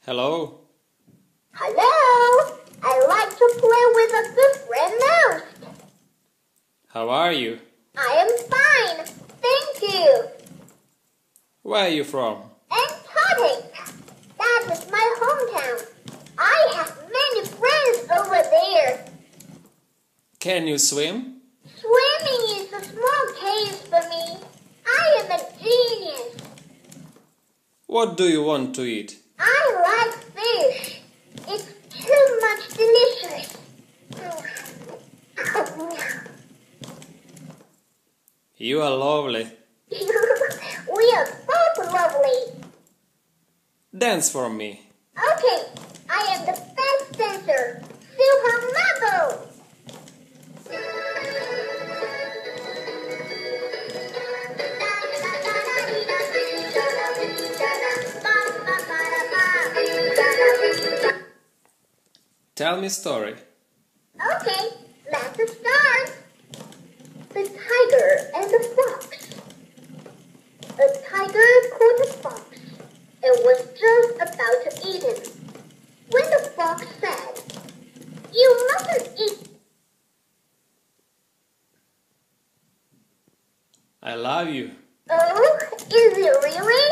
Hello? Hello! I like to play with a good friend Mouse. How are you? I am fine, thank you. Where are you from? And Totting. That is my hometown. I have many friends over there. Can you swim? Swimming is a small case for me. I am a genius. What do you want to eat? I like fish. It's too much delicious. You are lovely. We are both lovely. Dance for me. Okay, I am the best dancer. Super Mambo! Tell me a story. Okay, let's start. The tiger and the fox. A tiger caught a fox and was just about to eat him. When the fox said, "You mustn't eat." I love you. Oh, is it really?